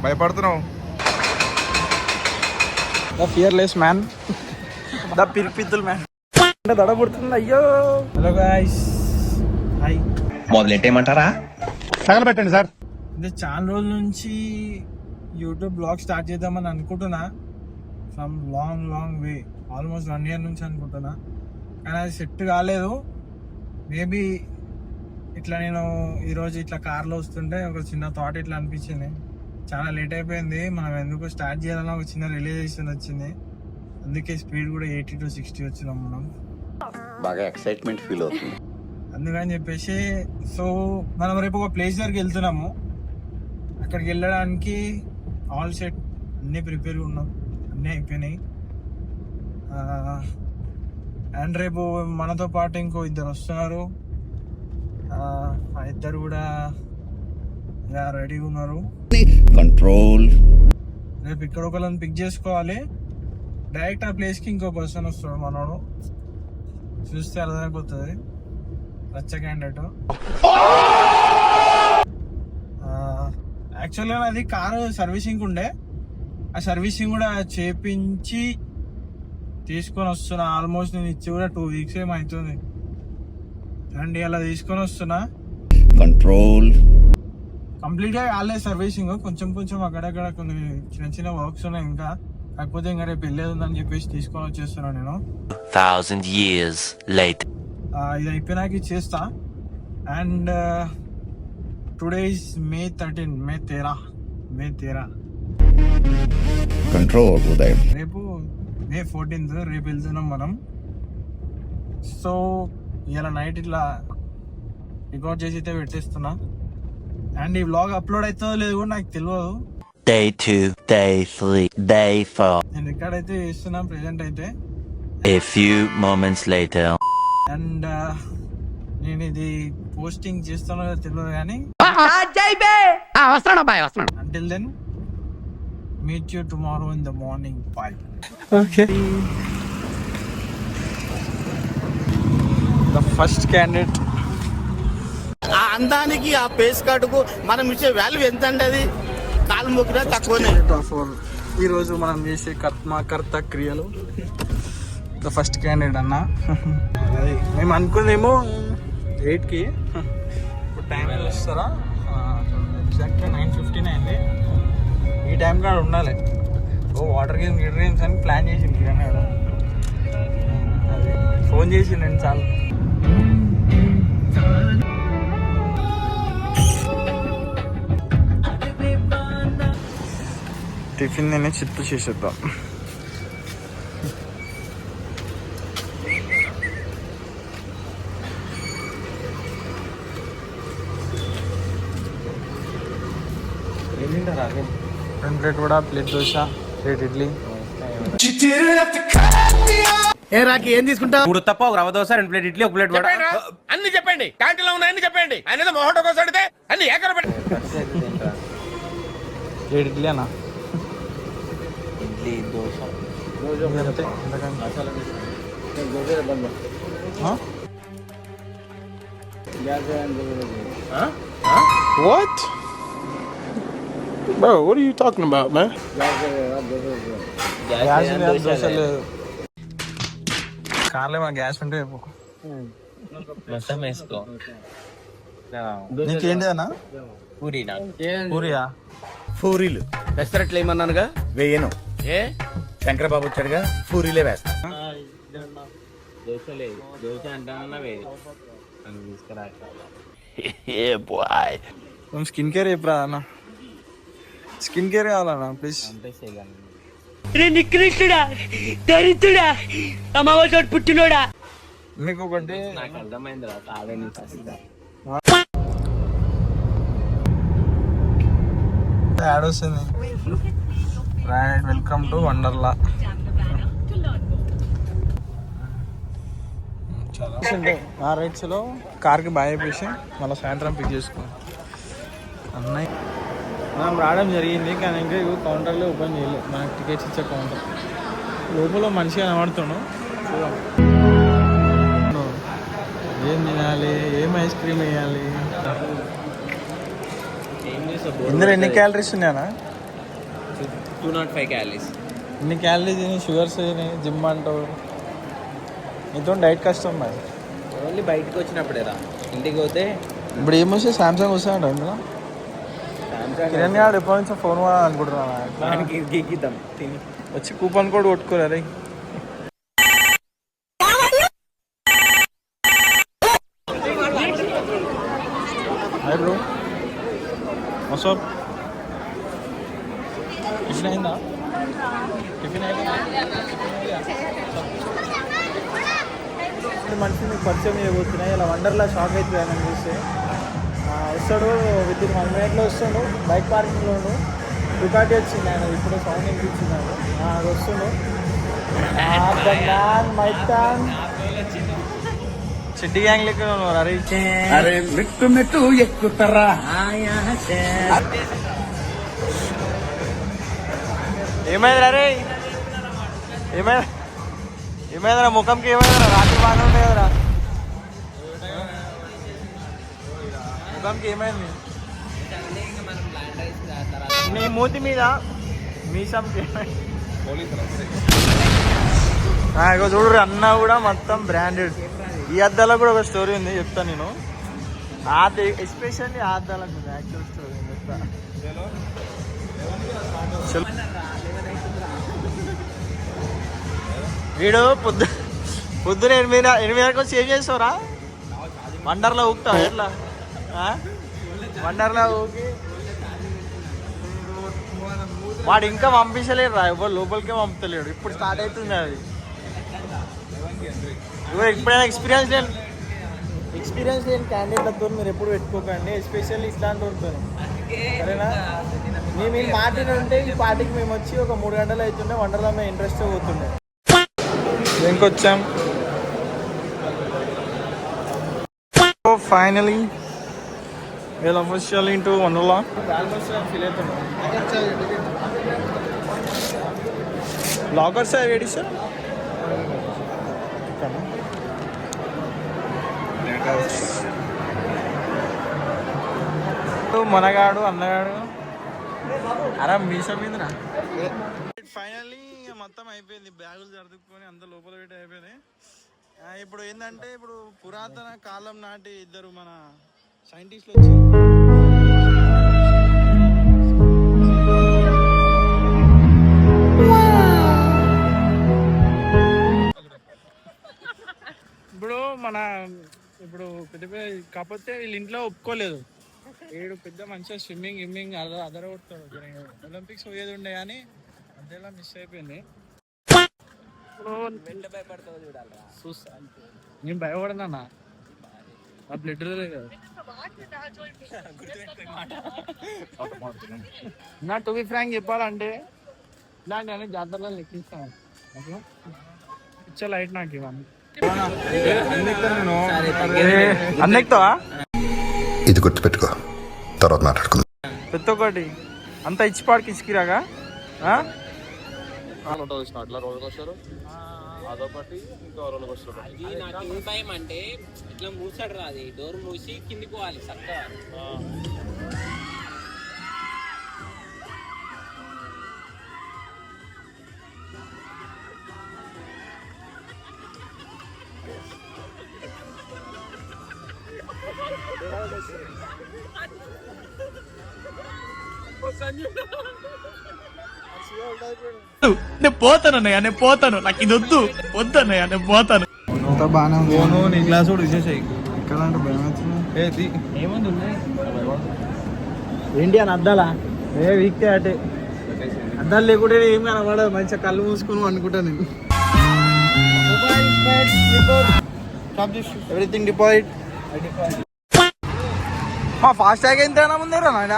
భయపడుతున్నావు? The fearless man, the పిరిపిత్తుల్ man. అంటే దడ పుడుతుంది. అయ్యో. Hello guys, hi. మొదలెట్టేయమంటారా? తగలబెట్టండి సార్. అంటే చాలా రోజుల నుంచి యూట్యూబ్ బ్లాగ్ స్టార్ట్ చేద్దామని అనుకుంటున్నా. From long way, almost 1 year నుంచి అనుకుంటున్నా. కానీ అది సెట్ కాలేదు. మేబీ ఇట్లా నేను ఈరోజు ఇట్లా కార్లో వస్తుంటే ఒక చిన్న థాట్ ఇట్లా అనిపించింది. చాలా లేట్ అయిపోయింది, మనం ఎందుకు స్టార్ట్ చేయాలన్నా ఒక చిన్న రిలైజేషన్ వచ్చింది. అందుకే స్పీడ్ కూడా 80 to 60 వచ్చినాం మనం. బాగా ఎక్సైట్మెంట్ ఫీల్ అవుతుంది అందుకని చెప్పేసి సో మనం రేపు ఒక ప్లేస్ దగ్గరికి వెళ్తున్నాము. అక్కడికి వెళ్ళడానికి ఆల్ సెట్, అన్నీ ప్రిపేర్ ఉన్నాం, అన్నీ అయిపోయినాయి. అండ్ రేపు మనతో పాటు ఇంకో 2 వస్తున్నారు. ఆ 2 కూడా రెడీగా ఉన్నారు. కంట్రోల్. రేపు ఇక్కడ ఒకళ్ళని పిక్ చేసుకోవాలి. డైరెక్ట్ ఆ ప్లేస్కి ఇంకో పర్సన్ వస్తాడు, మనోడు. చూస్తే అర్థమైపోతుంది రచ్చ క్యాండిడేట్. యాక్చువల్గా అది కారు సర్వీసింగ్ ఉండే, ఆ సర్వీసింగ్ కూడా చేపించి తీసుకొని వస్తున్నా. ఆల్మోస్ట్ నేను ఇచ్చి కూడా 2 weeks ఏమవుతుంది. అండ్ ఇలా తీసుకొని వస్తున్నా. కంట్రోల్. కంప్లీట్ గా కాలేదు సర్వీసింగ్, కొంచెం అక్కడక్కడ కొన్ని చిన్న వర్క్స్ ఉన్నాయి ఇంకా. కాకపోతే ఇంకా రేపు వెళ్ళేది ఉందని చెప్పేసి తీసుకొని వచ్చేస్తున్నా నేను. 1000 years later. ఇది అయిపోయినాక ఇచ్చేస్తా. And today is May 13, May 13. Control ఉదయం. రేపు May 14th, రేపు వెళ్తున్నాం మనం. సో ఇలా నైట్ ఇట్లా రికార్డ్ చేసి అయితే పెట్టేస్తున్నా. అండ్ ఈ వ్లాగ్ అప్లోడ్ అవుతుందో లేదో కూడా నాకు తెలియదు. Day 2, day 3, day 4. నేను రికార్డ్ అయితే చేస్తున్నా ప్రెజెంట్ అయితే. A few moments later. And నేను ఇది పోస్టింగ్ చేస్తానో తెలియదు కానీ until then meet you tomorrow in the morning 5. Okay. The first candidate. ఆ అందానికి ఆ పేస్ కార్డుకు మనం ఇచ్చే వాల్యూ ఎంత అండి? అది కాలు మొక్కినా తక్కువనే. ఈరోజు మనం చేసే కర్త క్రియలు ద ఫస్ట్ క్యాండిడేట్ అన్న. అది మేము అనుకుందేమో 8కి, ఇప్పుడు టైం చూస్తారా ఎగ్జాక్ట్గా 9:15 అయింది. ఈ టైం కాడ ఉండాలి. వాటర్ గేమ్స్ అని ప్లాన్ చేసింది కానీ అది ఫోన్ చేసి నేను చాలు. టిఫిన్ తిని చిత్తు చేసేద్దాం. ప్లేట్ కూడా, ప్లేట్ దోశ, ప్లేట్ ఇడ్లీ. ఏ రాకి ఏం తీసుకుంటా? 3 తప్ప, 1 రవ్వ దోశ, 2 ప్లేట్ ఇడ్లీ, 1 ప్లేట్ వడ. అన్ని చెప్పండి, క్యాంటీన్ లో ఉన్నాయి అన్ని చెప్పండి. ఆయన మొహటో కోసం అడితే అన్ని ఏకర పెట్టి. ప్లేట్ ఇడ్లీ అన్న. Idli dosa What? Bro, what are you talking about, man? Dosa లేదు. కార్లే మా గ్యాస్ ఉంటే మొత్తం వేసుకో. నీకేంటి అన్న? పూరియా? పూరీలు పెసరట్లు ఏమన్నానుగా వేయను. ఏ శంకరబాబు వచ్చాడుగా, పూరీలే వేస్తా. దోశ లేదు, దోశ అంటానన్నా వేది తీసుకురా. స్కిన్ కేర్ చెప్పరా అన్న? స్కిన్ కేర్ కావాలన్నా ప్లీజ్. నికృష్టుడా, దరిద్రుడా, అమ్మవారి పుట్టినోడా. మీకు ఒకటి నాకు అర్థమైంది రా, కాదని యాడ్ వస్తుంది. Right, welcome to Wonderla. ఆ రైట్స్లో కార్కి బాయ్ అయిపోయి మళ్ళీ సాయంత్రం పిక్ చేసుకున్నాం. అన్నయ్య మనం రావడం జరిగింది కానీ ఇంకా కౌంటర్లో ఓపెన్ చేయలేదు. మనకి టికెట్స్ ఇచ్చే కౌంటర్ లోపల మనిషిగా కనబడుతున్నాం. ఏం తినాలి, ఏం ఐస్ క్రీమ్ వేయాలి, ఇందులో ఎన్ని క్యాలరీస్ ఉన్నాయన్నా? 205 calories. ఇన్ని క్యాలరీ తిని షుగర్స్ తిని జిమ్ అంటావు, నీతో డైట్ కష్టం మరి. ఓన్లీ బయటకు వచ్చినప్పుడే రా, ఇంటికి పోతే ఇప్పుడు ఏమొస్తే సామ్సంగ్ వస్తాయంట ఇందులో. కిరణ్ గారు ఎప్పటి నుంచో ఫోన్ వాడాలనుకుంటున్నాను, దానికి గీకిద్దాం తిని. వచ్చి కూపన్ కోడ్ కొట్టుకోరు. అరే హాయ్ బ్రో, మసోర్ టిఫిన్ అయిందా? టిఫిన్ అయిందా? మనిషి మీకు పరిచయం చేయబోతున్నాయి. ఇలా వండర్లా షాక్ అవుతుంది అని చూస్తే. వస్తాడు విత్ ఇన్ 1 minute వస్తాడు. బైక్ పార్కింగ్లో ఉండు. డుకాటి వచ్చింది ఆయన, ఇప్పుడు సౌండ్ వినిపించింది ఆయన. అది వస్తుండు. చిట్టి గ్యాంగ్ లెక్క ఉన్నారు. అరే మెట్టు మెట్టు ఎక్కుతారా? ఏమైంది అరే? ఏమైందిరా ముఖంకి? ఏమైందిరా? రాత్రి బాగానే ఉంటాయి కదరా ముఖంకి. ఏమైంది నీ మూతి మీద మీసంకి? ఇగో చూడు అన్న కూడా మొత్తం బ్రాండెడ్. ఈ అద్దాలకు కూడా ఒక స్టోరీ ఉంది, చెప్తాను నేను. ఎస్పెషల్లీ ఆ అద్దాలకు ఉంది యాక్చువల్ స్టోరీ చెప్తా. వీడు పొద్దున 8 వచ్చి ఏం చేస్తావురా? వండర్లా ఊపుతావు ఎట్లా? వండర్లా ఊకి వాడు ఇంకా పంపించలేడు రా, ఎవరు లోపలికే పంపుతలేడు. ఇప్పుడు స్టార్ట్ అవుతుంది అది. ఎప్పుడైనా ఎక్స్పీరియన్స్ లేని క్యాండిడేట్లతో మీరు ఎప్పుడు పెట్టుకోకండి, ఎస్పెషల్లీ ఇట్లాంటి ఉంటాను సరేనా? మేము పార్టీలో ఉంటే ఈ పార్టీకి మేము వచ్చి ఒక 3 గంటలు అవుతుండే వండర్లా మేము ఇంట్రెస్ట్ పోతుండే. ఇంకొచ్చాం ఫైనలీ వీళ్ళు అఫీషియల్ ఇంటూ వండర్లా. ఫీల్ అవుతున్నాం. Lockers ready sir. మనగాడు అన్నగాడు అరే మీసా మీదరా. ఫైనల్లీ మొత్తం అయిపోయింది, బ్యాగులు సర్దుకొని అంత లోపల పెట్టి అయిపోయింది. ఇప్పుడు ఏంటంటే ఇప్పుడు పురాతన కాలం నాటి 2 మన సైంటిస్టులు వచ్చి ఇప్పుడు పెద్ద కాకపోతే వీళ్ళ ఇంట్లో ఒప్పుకోలేదు. వీడు పెద్ద మంచిగా స్విమ్మింగ్ అదర కొడతాడు. ఒలింపిక్స్ పోయేది ఉండే కానీ అదేలా మిస్ అయిపోయింది. నేను భయపడనా నా బ్లడ్ కదా నా. టు బి ఫ్రాంక్ చెప్పాలంటే ఇలాంటి అన్ని జాతరలో లెక్కిస్తాను. పిచ్చ లైట్ నాకు ఇవన్నీ. అన్నెక్తావా? ఇది గుర్తుపెట్టుకో, తర్వాత మాట్లాడుకుందాం. ప్రతి ఒక్కటి అంతా ఇచ్చిపాడికి ఇచ్చిరాగా నాకు ఏం భయం అంటే ఇట్లా మూసాడు రాది, డోర్ మూసి కిందికి పోవాలి చక్కగా. నేను పోతాను నాకు ఇది వద్దన్నయ్య నేను పోతాను. బాగానే ఉంది. నీ క్లాస్ కూడా విశేషాయి ఇక్కడ అంటే భయం వచ్చింది. ఏముంది ఏంటి అని అద్దాలా వీక్తే అటే అద్దాలు లేకుంటే ఏం కనబడదు. మంచిగా కళ్ళు మూసుకుని అనుకుంటా నేను. Everything deposit. ఫాస్ట్ ట్యాగ్ ఎంతైనా ఉందేరా నాయన?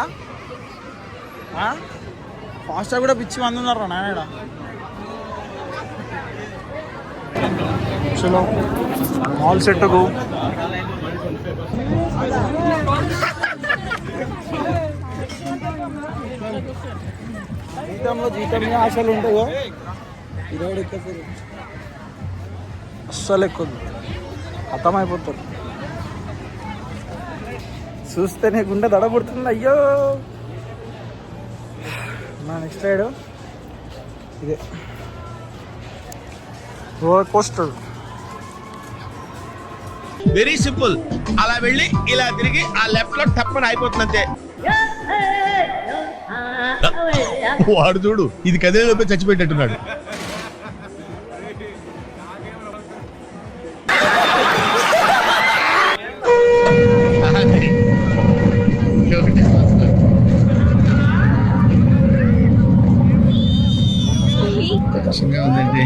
ఫాస్ట్ ట్యాగ్ కూడా పిచ్చి మంది ఉన్నారా నాయన? చలో ఆల్ సెట్ గో. జీతం ఆశలు ఉంటాయో ఇరవై అస్సలు ఎక్కువ అర్థమైపోతుంది. చూస్తేనే గుండె దడబడుతుంది. అయ్యో నా నెక్స్ట్ రైడ్ ఇదే రోలర్ కోస్టర్. వెరీ సింపుల్, అలా వెళ్ళి ఇలా తిరిగి ఆ లెఫ్ట్ లో టప్పని అయిపోతుంది అంతే. వాడు చూడు, ఇది కదిలేలోపే చచ్చిపెట్టేట్టున్నాడు. ఉందండి.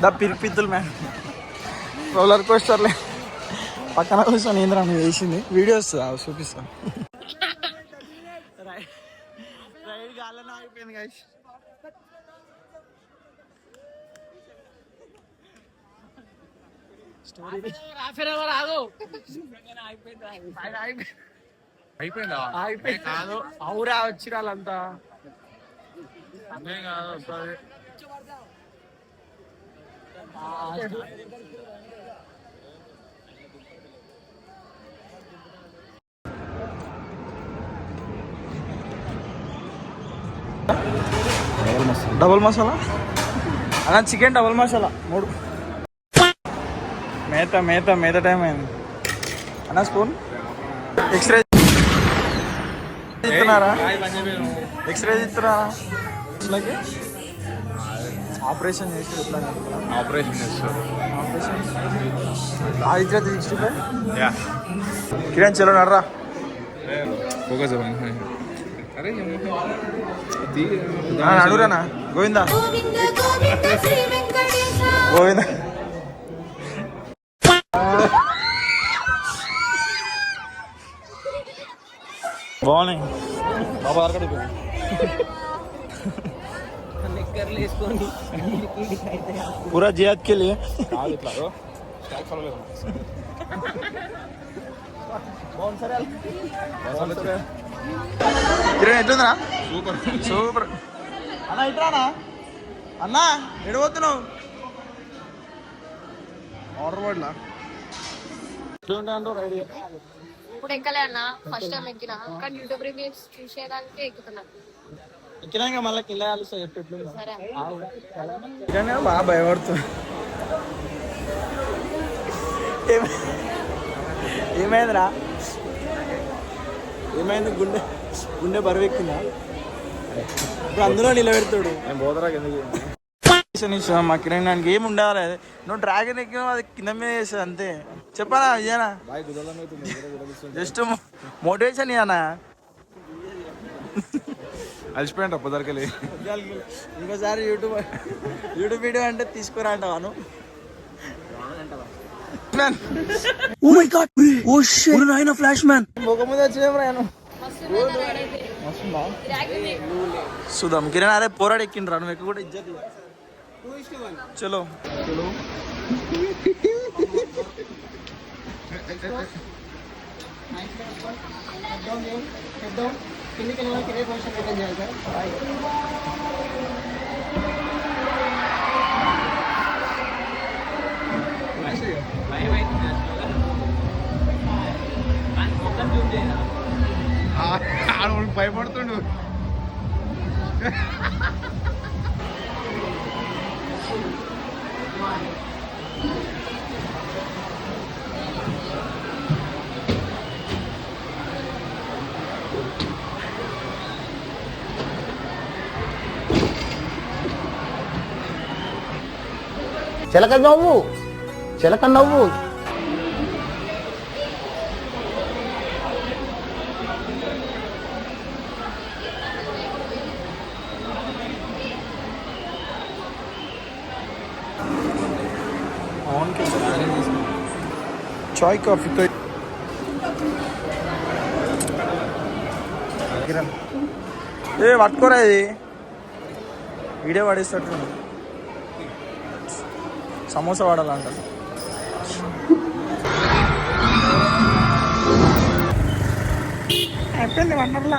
దా పిరిపిద్దులు మ్యామ్ రోలర్ కోస్టర్లే పక్కన కూర్చొని ఏంద్రా నువ్వు వేసింది వీడియో వస్తుంది చూపిస్తాను. రైడ్ గాల్లోనే ఆగిపోయింది గైస్. కాదు అవురా వచ్చి వాళ్ళంతా డబుల్ మసాలా అలా చికెన్ డబుల్ మసాలా 3. మేత టైం అయింది అన్న. స్పూన్ ఎక్స్రే ఇస్తున్నారా? ఎక్స్రే ఇస్తున్నారా? ఆపరేషన్ చేసి ఆపరేషన్ చేస్తారు. ఆదిత్య 365 కిరణ్ చలో నడరా. ఫోకస్ అడుగురానా గోవిందా గోవిందా బాగున్నాయి బాబా पूरा जिहाद के लिए కిరణ్ ఎట్లుందా? సూపర్ అన్న. ఇట్రానా అన్న ఎడబోతున్నావు? ఆర్డర్ పడలా ఇప్పుడు ఎక్కలే అన్న, ఫస్ట్ టైం ఎక్కినా కానీ యూట్యూబ్ రివ్యూస్ చూసేదానికి ఎక్కుతున్నా. ఎక్కినాక మళ్ళీ కింద కలుస్తా చెప్పు. సరే కిరణ్ బాగా భయపడుతుంది. ఏమైందిరా? ఏమైంది? గుండె బరువు ఎక్కిందా? ఇప్పుడు అందులో నిలబెడతాడు. మా కిరణ్ దానికి ఏమి ఉండాలి. నువ్వు డ్రాగన్ ఎక్కినా అది కింద మీద చేస్తుంది అంతే. చెప్పానా ఇయ్యనా? Just motivation ఇయ్యనా? అలసిపోయాడు పొదరికెళ్ళి. ఇంకోసారి యూట్యూబ్ వీడియో అంటే తీసుకురా అంటావాను. ఫ్లాష్ మ్యాన్ ఒక ముందు వచ్చేమరాను చూద్దాం. కిరణ్ అరే పోరాడు ఎక్కిండ్రా, నువ్వు ఎక్కువ కూడా ఇజ్జత్. చలో చలో భయపడుతుండు. చిలక నవ్వు, చిలక నవ్వు. చాయ్ కాఫీతో పట్టుకోరా, ఇది వీడియో పడేస్తట్టు సమోసా వాడాలంట. అయిపోయింది వండర్లా.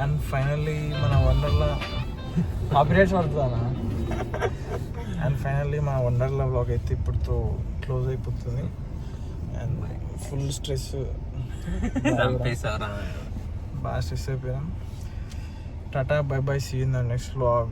అండ్ ఫైనల్లీ మన వండర్లా కాపీరైట్స్ పడుతుందా. అండ్ ఫైనల్లీ మా వండర్లా వ్లాగ్ అయితే ఇప్పుడుతో క్లోజ్ అయిపోతుంది. అండ్ ఫుల్ స్ట్రెస్, బాగా స్ట్రెస్ అయిపోయాం. Tata, bye bye, see in the next vlog.